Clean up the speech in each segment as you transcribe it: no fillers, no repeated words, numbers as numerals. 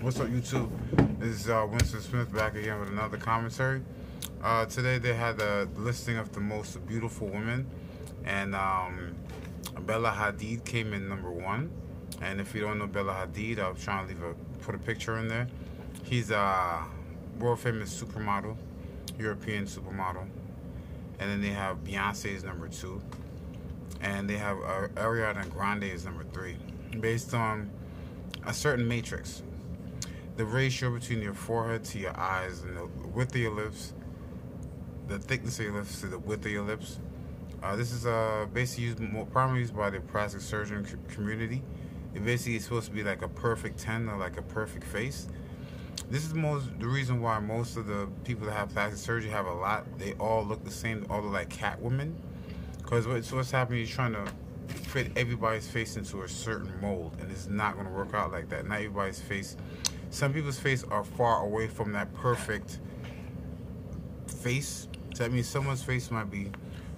What's up, YouTube? This is Winston Smith back again with another commentary. Today they had a listing of the most beautiful women, and Bella Hadid came in #1. And if you don't know Bella Hadid, I'm trying to put a picture in there. He's a world famous supermodel, European supermodel. And then they have Beyonce is #2, and they have Ariana Grande is #3, based on a certain matrix. The ratio between your forehead to your eyes and the width of your lips, the thickness of your lips to the width of your lips. This is basically primarily used by the plastic surgeon community. It basically is supposed to be like a perfect 10 or like a perfect face. This is the reason why most of the people that have plastic surgery have a lot. They all look the same. They all look like cat women. Because what's happening? You're trying to fit everybody's face into a certain mold, and it's not going to work out like that. Not everybody's face. Some people's face are far away from that perfect face. So that means someone's face might be.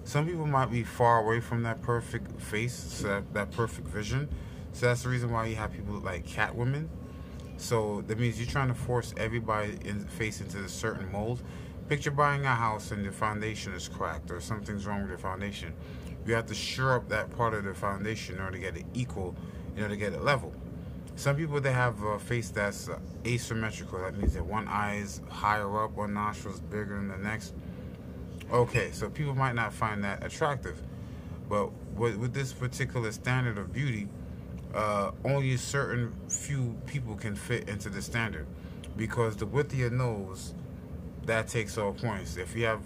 Some people might be far away from that perfect face, so that perfect vision. So that's the reason why you have people like cat women. So that means you're trying to force everybody's face into a certain mold. Picture buying a house and the foundation is cracked or something's wrong with the foundation. You have to shore up that part of the foundation in order to get it equal, in order to get it level. Some people, they have a face that's asymmetrical. That means that one eye is higher up, one nostril is bigger than the next. Okay, so people might not find that attractive. But with this particular standard of beauty, only a certain few people can fit into the standard, because the width of your nose, that takes off points. If you have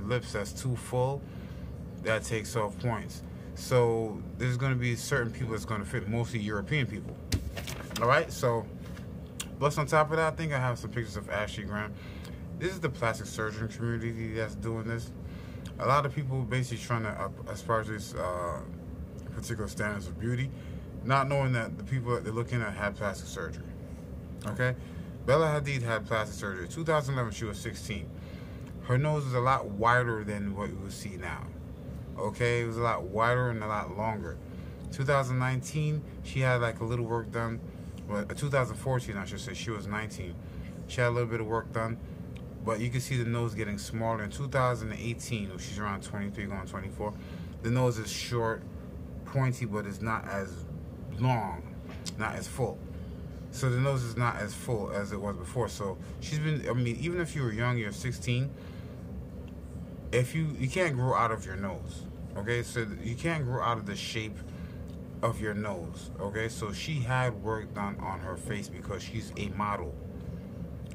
lips that's too full, that takes off points. So there's going to be certain people that's going to fit, mostly European people. Alright, so plus on top of that, I think I have some pictures of Ashley Graham. This is the plastic surgeon community that's doing this. A lot of people basically trying to aspire to this particular standards of beauty, not knowing that the people that they're looking at had plastic surgery. Okay? Bella Hadid had plastic surgery. 2011, she was 16. Her nose is a lot wider than what you would see now. Okay? It was a lot wider and a lot longer. 2019, she had like a little work done. Well, 2014, I should say, she was 19. She had a little bit of work done, but you can see the nose getting smaller. In 2018, when she's around 23, going 24, the nose is short, pointy, but it's not as long, not as full. So the nose is not as full as it was before. So she's been, I mean, even if you were young, you're 16, if you can't grow out of your nose, okay? So you can't grow out of the shape of your nose, okay? So she had work done on her face because she's a model.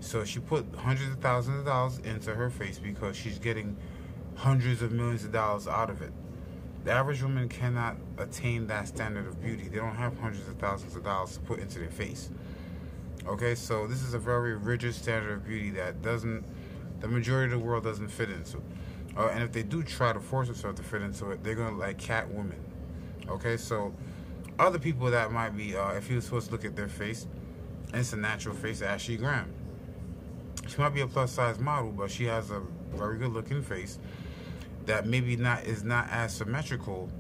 So she put hundreds of thousands of dollars into her face because she's getting hundreds of millions of dollars out of it. The average woman cannot attain that standard of beauty. They don't have hundreds of thousands of dollars to put into their face. Okay, so this is a very rigid standard of beauty that the majority of the world doesn't fit into. And if they do try to force themselves to fit into it, they're going to like cat women. Okay, so other people that might be, if you're supposed to look at their face, and it's a natural face, Ashley Graham. She might be a plus size model, but she has a very good looking face that maybe is not as symmetrical,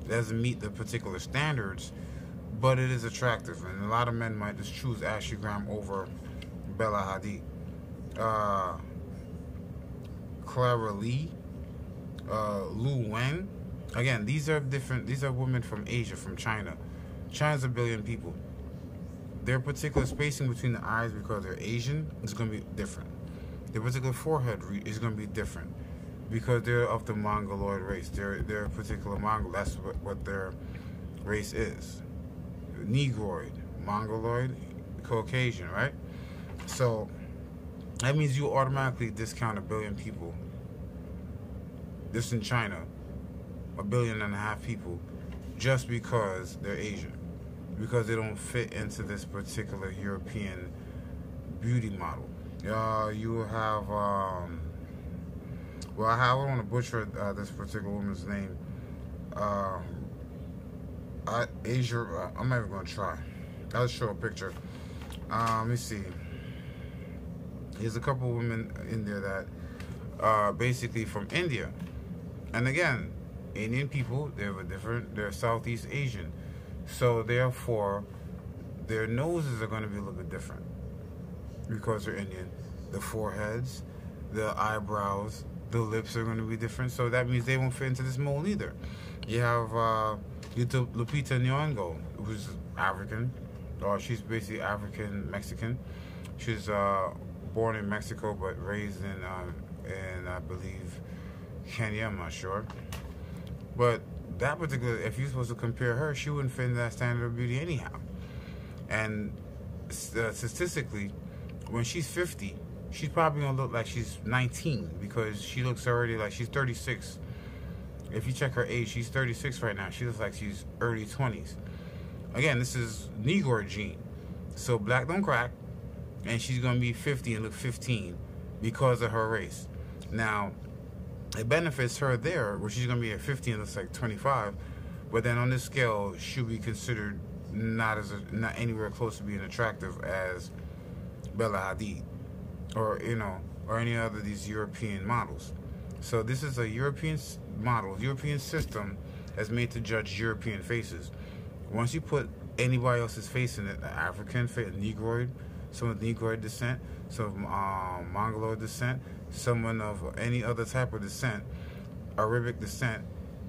doesn't meet the particular standards, but it is attractive. And a lot of men might just choose Ashley Graham over Bella Hadid. Clara Lee, Lu Wen. Again, these are different. These are women from Asia, from China. China's 1 billion people. Their particular spacing between the eyes, because they're Asian, is going to be different. Their particular forehead is going to be different because they're of the Mongoloid race. They're particular Mongol. That's what their race is. Negroid, Mongoloid, Caucasian, right? So that means you automatically discount 1 billion people. This in China, 1.5 billion people, just because they're Asian, because they don't fit into this particular European beauty model. You have, well, I don't want to butcher this particular woman's name. Asia, I'm not even going to try. I'll show a picture. Let me see. There's a couple women in there that are basically from India. And again, Indian people, they're Southeast Asian. So therefore, their noses are going to be a little bit different. because they're Indian. The foreheads, the eyebrows, the lips are going to be different. So that means they won't fit into this mold either. You have Lupita Nyong'o, who's African, or she's basically African Mexican. She's born in Mexico but raised in I believe Kenya. I'm not sure, but that particular, if you're supposed to compare her, she wouldn't fit in that standard of beauty anyhow. And statistically, when she's 50, she's probably gonna look like she's 19 because she looks already like she's 36. If you check her age, she's 36 right now. She looks like she's early 20s. Again, this is Negro gene. So black don't crack, and she's gonna be 50 and look 15 because of her race. Now, it benefits her there, where she's gonna be at 50 and looks like 25. But then on this scale, she'll be considered not anywhere close to being attractive as Bella Hadid, or or any other of these European models. So this is a European model, European system that's made to judge European faces. Once you put anybody else's face in it, an African face, a Negroid, someone of Negroid descent, some Mongoloid descent, someone of any other type of descent, Arabic descent,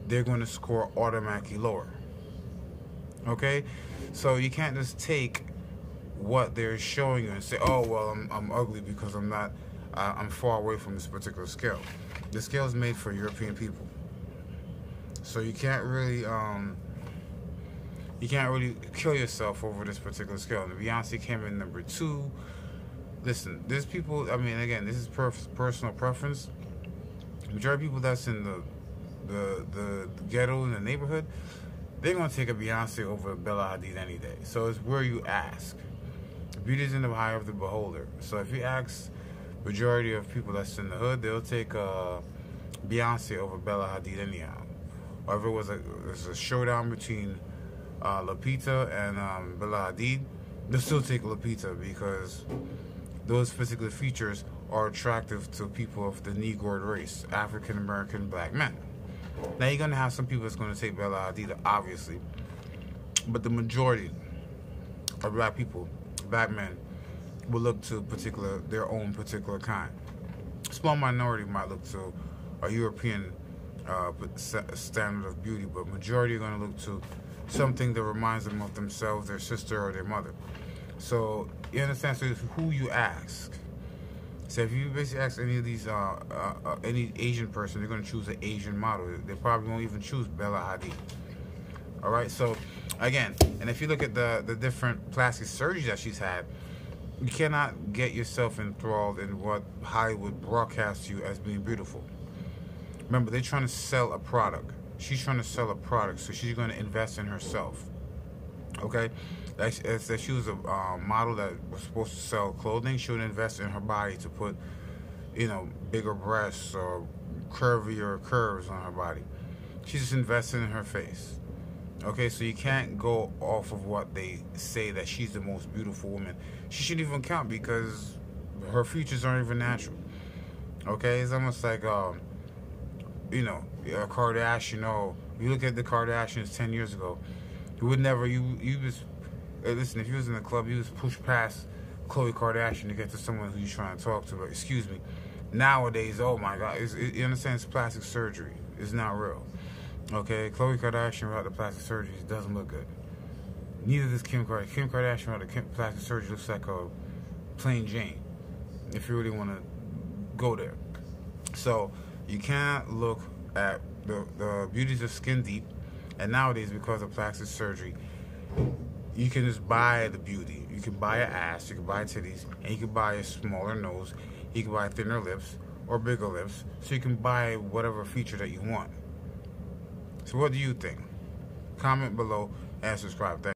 they're going to score automatically lower. Okay? So you can't just take what they're showing you and say, oh, well, I'm ugly because I'm far away from this particular scale. The scale is made for European people. So you can't really kill yourself over this particular scale. And Beyonce came in number 2. Listen, there's people, I mean, again, this is personal preference. The majority of people that's in the ghetto in the neighborhood, they're going to take a Beyonce over Bella Hadid any day. So it's where you ask. Beauty is in the eye of the beholder. So if you ask majority of people that's in the hood, they'll take Beyonce over Bella Hadid anyhow. Or if it was a showdown between Lupita and Bella Hadid, they'll still take Lupita because those particular features are attractive to people of the Negroid race, African American black men. Now you're gonna have some people that's gonna take Bella Hadid, obviously, but the majority of black people, black men, will look to their own particular kind. Small minority might look to a European standard of beauty, but majority are going to look to something that reminds them of themselves, their sister, or their mother. So you understand? So it's who you ask. So if you basically ask any of these, any Asian person, they're going to choose an Asian model. They probably won't even choose Bella Hadid. All right. So again, and if you look at the different plastic surgeries that she's had, you cannot get yourself enthralled in what Hollywood broadcasts you as being beautiful. Remember, they're trying to sell a product. She's trying to sell a product, so she's going to invest in herself. Okay? If she was a model that was supposed to sell clothing, she would invest in her body to put, bigger breasts or curvier curves on her body. She's just investing in her face. Okay, so you can't go off of what they say that she's the most beautiful woman. She shouldn't even count because her features aren't even natural. Okay, it's almost like, a Kardashian. Oh, you look at the Kardashians 10 years ago, you would never, listen, if you was in the club, you just push past Khloe Kardashian to get to someone who you're trying to talk to. But excuse me, nowadays, oh my God, you understand, it's plastic surgery. It's not real. Okay, Khloe Kardashian without the plastic surgery doesn't look good. Neither does Kim Kardashian. Kim Kardashian without the plastic surgery looks like a plain Jane, if you really want to go there. So you can't look at the beauties of skin deep, and nowadays because of plastic surgery, you can just buy the beauty. You can buy an ass, you can buy titties, and you can buy a smaller nose, you can buy thinner lips or bigger lips, so you can buy whatever feature that you want. So what do you think? Comment below and subscribe. Thank you.